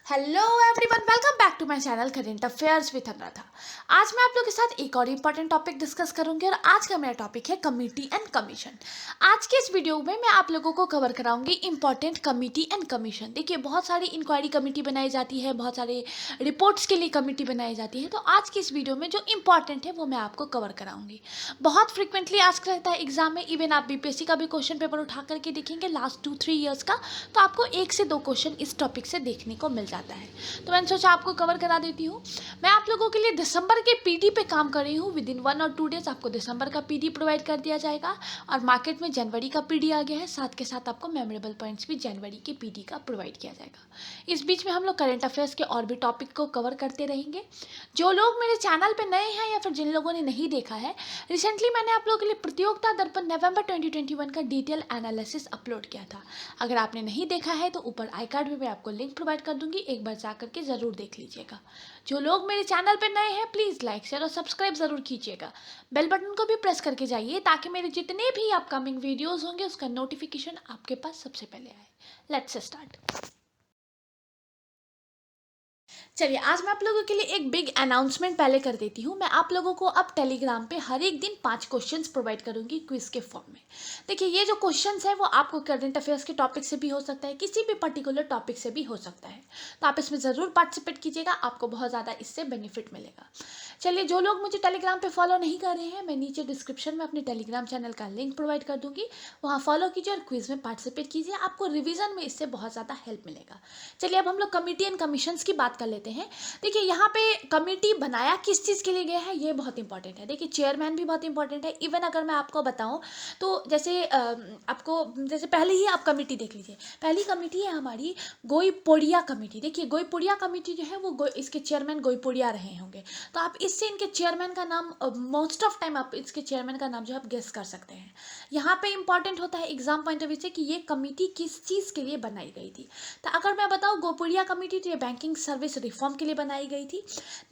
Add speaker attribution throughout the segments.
Speaker 1: Hello everyone, welcome back to my channel current affairs with Anuradha. आज मैं आप लोगों के साथ एक और इम्पॉर्टेंट टॉपिक डिस्कस करूंगी और आज का मेरा टॉपिक है कमिटी एंड कमीशन। आज के इस वीडियो में मैं आप लोगों को कवर कराऊंगी इंपॉर्टेंट कमिटी एंड कमीशन। देखिए, बहुत सारी इंक्वायरी कमेटी बनाई जाती है, बहुत सारे रिपोर्ट्स के लिए कमेटी बनाई जाती है, तो आज की इस वीडियो में जो इंपॉर्टेंट है वो मैं आपको कवर कराऊंगी। बहुत फ्रिक्वेंटली आस्क रहता है एग्जाम में, इवन आप बीपीएससी का भी क्वेश्चन पेपर उठा करके देखेंगे लास्ट 2-3 ईयर्स का, तो आपको 1 से 2 क्वेश्चन इस टॉपिक से देखने को मिल जाता है। तो मैंने सोचा आपको कवर करा देती हूँ। मैं आप लोगों के लिए दिसंबर के पीडी पे काम कर रही हूँ। विद इन 1 और 2 डेज आपको दिसंबर का पीडी प्रोवाइड कर दिया जाएगा और मार्केट में जनवरी का पीडी आ गया है, साथ के साथ आपको मेमोरेबल पॉइंट्स भी जनवरी के पीडी का प्रोवाइड किया जाएगा। इस बीच में हम लोग करंट अफेयर्स के और भी टॉपिक को कवर करते रहेंगे। जो लोग मेरे चैनल पे नए हैं या फिर जिन लोगों ने नहीं देखा है, रिसेंटली मैंने आप लोगों के लिए प्रतियोगिता दर्पण नवंबर 2021 का डिटेल एनालिसिस अपलोड किया था। अगर आपने नहीं देखा है तो ऊपर आई कार्ड में मैं आपको लिंक प्रोवाइड कर दूंगी, एक बार जा करके ज़रूर देख लीजिएगा। जो लोग मेरे चैनल पर नए हैं, प्लीज़ लाइक शेयर और सब्सक्राइब ज़रूर कीजिएगा। बेल बटन को भी प्रेस करके जाइए ताकि मेरे जितने भी अपकमिंग वीडियोज़ होंगे उसका नोटिफिकेशन आपके पास सबसे पहले आए। Let's start. चलिए, आज मैं आप लोगों के लिए एक बिग अनाउंसमेंट पहले कर देती हूँ। मैं आप लोगों को अब टेलीग्राम पे हर एक दिन 5 क्वेश्चंस प्रोवाइड करूँगी क्विज के फॉर्म में। देखिए, ये जो क्वेश्चंस है वो आपको करंट अफेयर्स के टॉपिक से भी हो सकता है, किसी भी पर्टिकुलर टॉपिक से भी हो सकता है, तो आप इसमें ज़रूर पार्टिसिपेट कीजिएगा, आपको बहुत ज़्यादा इससे बेनिफिट मिलेगा। चलिए, जो लोग मुझे टेलीग्राम पे फॉलो नहीं कर रहे हैं, मैं नीचे डिस्क्रिप्शन में अपने टेलीग्राम चैनल का लिंक प्रोवाइड कर दूंगी, वहाँ फॉलो कीजिए और क्विज में पार्टिसिपेट कीजिए, आपको रिवीजन में इससे बहुत ज़्यादा हेल्प मिलेगा। चलिए, अब हम लोग कमिटी एंड कमीशंस की बात कर लेते हैं। देखिए, यहाँ पे कमेटी बनाया किस चीज़ के लिए गया है ये बहुत इंपॉर्टेंट है। देखिए, चेयरमैन भी बहुत इंपॉर्टेंट है। इवन अगर मैं आपको बताऊँ तो जैसे आपको जैसे पहले ही आप कमेटी देख लीजिए। पहली कमेटी है हमारी गोईपोड़िया कमेटी। देखिए, गोईपोड़िया कमेटी जो है वो इसके चेयरमैन गोईपोड़िया रहे होंगे, तो आप इससे इनके चेयरमैन का नाम मोस्ट ऑफ टाइम आप इसके चेयरमैन का नाम जो है आप गेस कर सकते हैं। यहाँ पे इंपॉर्टेंट होता है एग्जाम पॉइंट ऑफ व्यू से कि ये कमेटी किस चीज़ के लिए बनाई गई थी। तो अगर मैं बताऊँ गोईपोड़िया कमेटी, तो ये बैंकिंग सर्विस रिफॉर्म के लिए बनाई गई थी।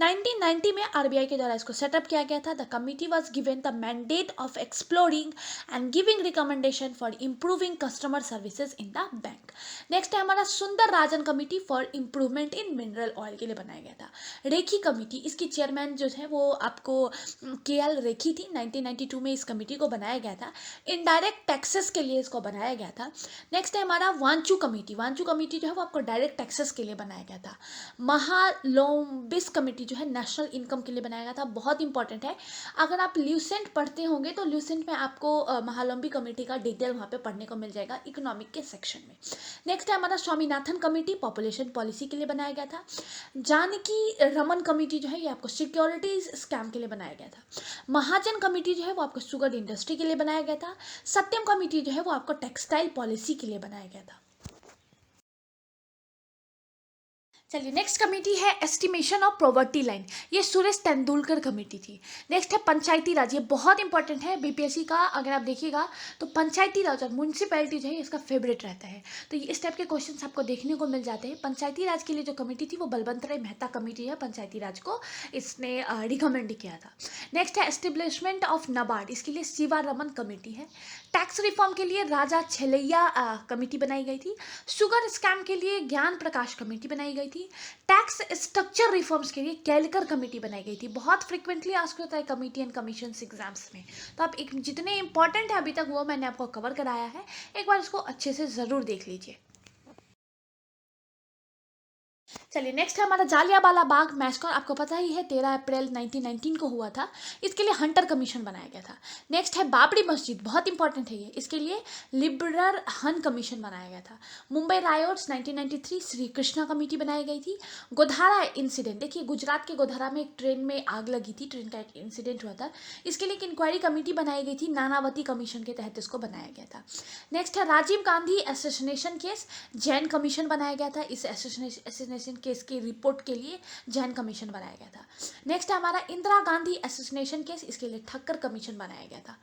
Speaker 1: 1990 में आरबीआई के द्वारा इसको सेटअप किया गया था। The committee was given the mandate of exploring and giving recommendation for improving customer services in the bank. Next है हमारा Sundar Rajan committee for improvement in mineral oil के लिए बनाया गया था। रेखी कमिटी, इसकी चेयरमैन जो है वो आपको केएल रेखी थी। 1992 में इस कमिटी को बनाया गया था। इनडायरेक्ट टैक्सेस के लिए इसको बनाया गया था। नेक्स्ट है हमारा वांचू कमिटी। वांचू कमिटी जो है वो आपको डायरेक्ट टैक्सेस के लिए बनाया गया था। महालोम्बिस कमेटी जो है नेशनल इनकम के लिए बनाया गया था। बहुत इंपॉर्टेंट है, अगर आप ल्यूसेंट पढ़ते होंगे तो ल्यूसेंट में आपको महालंबी कमेटी का डिटेल वहाँ पे पढ़ने को मिल जाएगा इकोनॉमिक के सेक्शन में। नेक्स्ट है हमारा स्वामीनाथन कमेटी, पॉपुलेशन पॉलिसी के लिए बनाया गया था। जानकी रमन कमेटी जो है ये आपको सिक्योरिटी स्कैम के लिए बनाया गया था। महाजन कमेटी जो है वो आपको शुगर इंडस्ट्री के लिए बनाया गया था। सत्यम कमेटी जो है वो आपको टेक्सटाइल पॉलिसी के लिए बनाया गया था। चलिए, नेक्स्ट कमेटी है एस्टिमेशन ऑफ प्रॉपर्टी लाइन, ये सुरेश तेंदुलकर कमेटी थी। नेक्स्ट है पंचायती राज, ये बहुत इंपॉर्टेंट है बीपीएससी का, अगर आप देखिएगा तो पंचायती राज और म्यूनसिपैलिटी जो है इसका फेवरेट रहता है, तो ये इस टाइप के क्वेश्चंस आपको देखने को मिल जाते हैं। पंचायती राज के लिए जो कमेटी थी वो बलवंत राय मेहता कमेटी है, पंचायती राज को इसने रिकमेंड किया था। नेक्स्ट है एस्टेब्लिशमेंट ऑफ नाबार्ड, इसके लिए शिवा रमन कमेटी है। टैक्स रिफॉर्म के लिए राजा छेलैया कमेटी बनाई गई थी। शुगर स्कैम के लिए ज्ञान प्रकाश कमेटी बनाई गई थी। टैक्स स्ट्रक्चर रिफॉर्म्स के लिए केलकर कमेटी बनाई गई थी। बहुत फ्रिक्वेंटली आस्क होता है कमेटी एंड कमीशन एग्जाम्स में, तो आप एक जितने इंपॉर्टेंट है अभी तक वो मैंने आपको कवर कराया है, एक बार इसको अच्छे से ज़रूर देख लीजिए। चलिए, नेक्स्ट है हमारा जालियांवाला बाग मैसकर, आपको पता ही है 13 अप्रैल 1919 को हुआ था। इसके लिए हंटर कमीशन बनाया गया था। नेक्स्ट है बाबरी मस्जिद, बहुत इंपॉर्टेंट है ये, इसके लिए लिबरल हन कमीशन बनाया गया था। मुंबई रायोट्स 1993 श्री कृष्णा कमेटी बनाई गई थी। गोधारा इंसिडेंट, देखिए गुजरात के गोधारा में एक ट्रेन में आग लगी थी, ट्रेन का एक इंसिडेंट हुआ था, इसके लिए एक इंक्वायरी कमेटी बनाई गई थी, नानावती कमीशन के तहत इसको बनाया गया था। नेक्स्ट है Rajiv Gandhi assassination case, Jain commission बनाया गया था। इस एसेसिनेशन केस की रिपोर्ट के लिए जैन कमीशन बनाया गया था। नेक्स्ट है हमारा इंदिरा गांधी एसेसिनेशन केस, इसके लिए ठक्कर कमीशन बनाया गया था।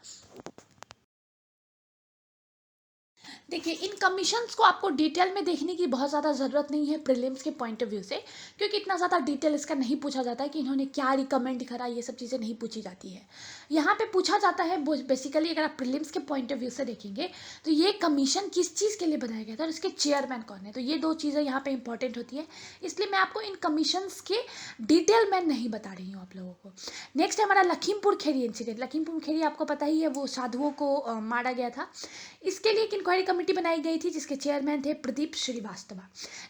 Speaker 1: देखिए, इन कमीशंस को आपको डिटेल में देखने की बहुत ज़्यादा ज़रूरत नहीं है प्रीलिम्स के पॉइंट ऑफ व्यू से, क्योंकि इतना ज़्यादा डिटेल इसका नहीं पूछा जाता है कि इन्होंने क्या रिकमेंड करा, ये सब चीज़ें नहीं पूछी जाती है। यहाँ पे पूछा जाता है बेसिकली, अगर आप प्रीलिम्स के पॉइंट ऑफ व्यू से देखेंगे तो ये कमीशन किस चीज़ के लिए बनाया गया था और इसके चेयरमैन कौन है, तो ये दो चीज़ें यहाँ पे इंपॉर्टेंट होती है। इसलिए मैं आपको इन कमीशंस के डिटेल में नहीं बता रही हूँ आप लोगों को। नेक्स्ट है हमारा लखीमपुर खेड़ी इंसिडेंट। लखीमपुर खेड़ी आपको पता ही है, वो साधुओं को मारा गया था। इसके लिए एक इंक्वायरी कमेटी बनाई गई थी जिसके चेयरमैन थे प्रदीप श्रीवास्तव।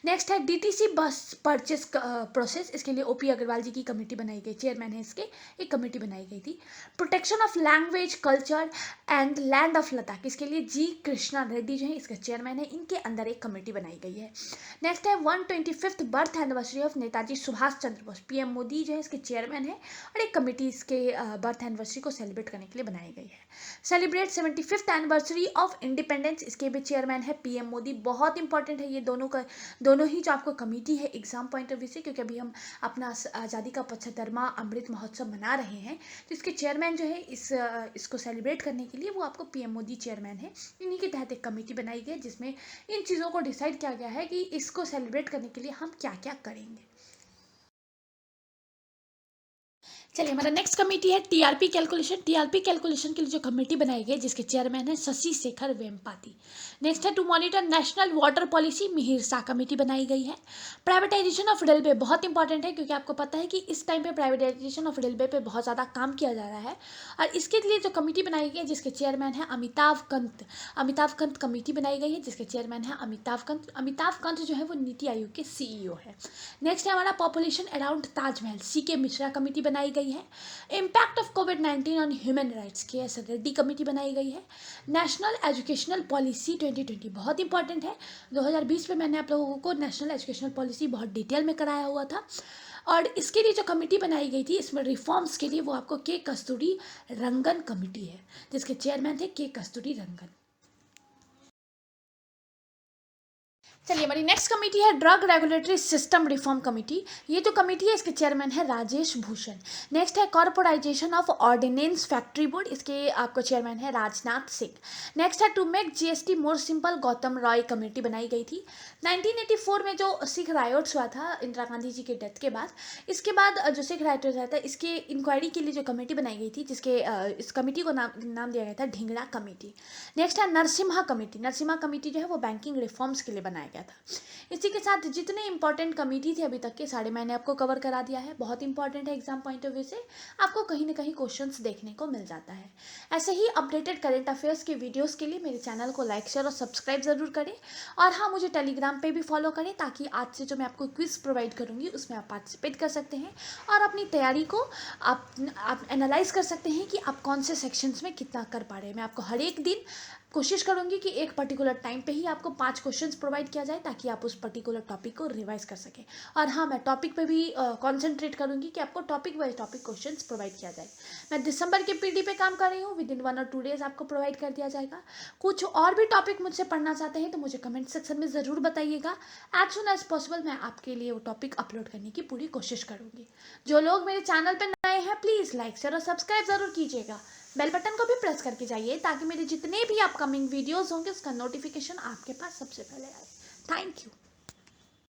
Speaker 1: नेक्स्ट है डीटीसी बस परचेस प्रोसेस। इसके लिए ओपी अग्रवाल जी की कमेटी बनाई गई, चेयरमैन है इसके, एक कमेटी बनाई गई थी। Protection of language culture and land of Ladakh, इसके लिए जी कृष्णा रेड्डी जो है इसके चेयरमैन है, इनके अंदर एक कमेटी बनाई गई है। नेक्स्ट है 125th birth anniversary of Netaji Subhash Chandra Bose. PM Modi जो है इसके चेयरमैन है और एक कमेटी इसके बर्थ एनिवर्सरी को सेलिब्रेट करने के लिए बनाई गई है। Celebrate 75th anniversary of independence, इसके भी चेयरमैन है पीएम मोदी। बहुत इंपॉर्टेंट है ये दोनों ही जो आपको कमेटी है एग्जाम पॉइंट ऑफ व्यू से, क्योंकि अभी हम अपना आज़ादी का 75वां अमृत महोत्सव मना रहे हैं, तो इसके चेयरमैन जो है इसको सेलिब्रेट करने के लिए वो आपको पीएम मोदी चेयरमैन है। इन्हीं के तहत एक कमेटी बनाई गई जिसमें इन चीज़ों को डिसाइड किया गया है कि इसको सेलिब्रेट करने के लिए हम क्या क्या करेंगे। चलिए, हमारा नेक्स्ट कमेटी है टीआरपी कैलकुलेशन। टीआरपी कैलकुलेशन के लिए जो कमेटी बनाई गई जिसके चेयरमैन है शशि शेखर वेम्पाती। नेक्स्ट है to monitor national water policy, Mihir Shah committee बनाई गई है। प्राइवेटाइजेशन ऑफ रेलवे बहुत इंपॉर्टेंट है, क्योंकि आपको पता है कि इस टाइम पे प्राइवेटाइजेशन ऑफ रेलवे पे बहुत ज़्यादा काम किया जा रहा है, और इसके लिए जो कमेटी बनाई गई है जिसके चेयरमैन है अमिताभ कंत। अमिताभ कंत कमेटी बनाई गई है जिसके चेयरमैन है अमिताभ कंत। अमिताभ कंत जो है वो नीति आयोग के सीईओ है। नेक्स्ट है हमारा population around Taj Mahal, C K Mishra committee बनाई गई है। इम्पैक्ट ऑफ कोविड-19 on human rights, K S Reddy committee बनाई गई है। नेशनल एजुकेशनल पॉलिसी 2020 बहुत इंपॉर्टेंट है। 2020 में मैंने आप लोगों को नेशनल एजुकेशनल पॉलिसी बहुत डिटेल में कराया हुआ था, और इसके लिए जो कमेटी बनाई गई थी इसमें रिफॉर्म्स के लिए वो आपको के कस्तूरी रंगन कमेटी है, जिसके चेयरमैन थे के कस्तूरी रंगन। चलिए, हमारी नेक्स्ट कमेटी है drug regulatory system reform committee. ये जो कमेटी है इसके चेयरमैन है राजेश भूषण। नेक्स्ट है corporatisation of ordnance factory board, इसके आपको चेयरमैन है राजनाथ सिंह। नेक्स्ट है to make GST more simple, Gautam Roy committee बनाई गई थी। 1984 में जो सिख रायोट्स हुआ था इंदिरा गांधी जी के डेथ के बाद, इसके बाद जो सिख रायोट हुआ था इसके इंक्वायरी के लिए जो कमेटी बनाई गई थी, जिसके इस कमेटी को नाम दिया गया था ढिंगड़ा कमेटी। नेक्स्ट है नरसिम्हा कमेटी। नरसिम्हा कमेटी जो है वो बैंकिंग रिफॉर्म्स के लिए बनाया गया था। इसी के साथ जितने इंपॉर्टेंट कमेटी थे अभी तक के सारे मैंने आपको कवर करा दिया है। बहुत इंपॉर्टेंट है एग्जाम पॉइंट ऑफ व्यू से, आपको कहीं ना कहीं क्वेश्चंस देखने को मिल जाता है। ऐसे ही अपडेटेड करेंट अफेयर्स के वीडियोस के लिए मेरे चैनल को लाइक शेयर और सब्सक्राइब ज़रूर करें, और हाँ, मुझे टेलीग्राम पे भी फॉलो करें, ताकि आज से जो मैं आपको क्विज प्रोवाइड करूँगी उसमें आप पार्टिसिपेट कर सकते हैं और अपनी तैयारी को आप एनालाइज कर सकते हैं कि आप कौन से सेक्शंस में कितना कर पा रहे हैं। मैं आपको हर एक दिन कोशिश करूंगी कि एक पर्टिकुलर टाइम पे ही आपको 5 क्वेश्चंस प्रोवाइड किया जाए, ताकि आप उस पर्टिकुलर टॉपिक को रिवाइज कर सकें। और हाँ, मैं टॉपिक पे भी कंसंट्रेट करूंगी कि आपको topic wise topic questions provide किया जाए। मैं दिसंबर के पीडी पे काम कर रही हूँ, विद इन 1 और 2 डेज आपको प्रोवाइड कर दिया जाएगा। कुछ और भी टॉपिक मुझसे पढ़ना चाहते हैं तो मुझे कमेंट सेक्शन में ज़रूर बताइएगा। एज सुन एज पॉसिबल मैं आपके लिए वो टॉपिक अपलोड करने की पूरी कोशिश करूँगी। जो लोग मेरे चैनल पर नए हैं प्लीज़ लाइक शेयर और सब्सक्राइब ज़रूर कीजिएगा। बेल बटन को भी प्रेस करके जाइए, ताकि मेरे जितने भी अपकमिंग वीडियोस होंगे उसका नोटिफिकेशन आपके पास सबसे पहले आए। Thank you.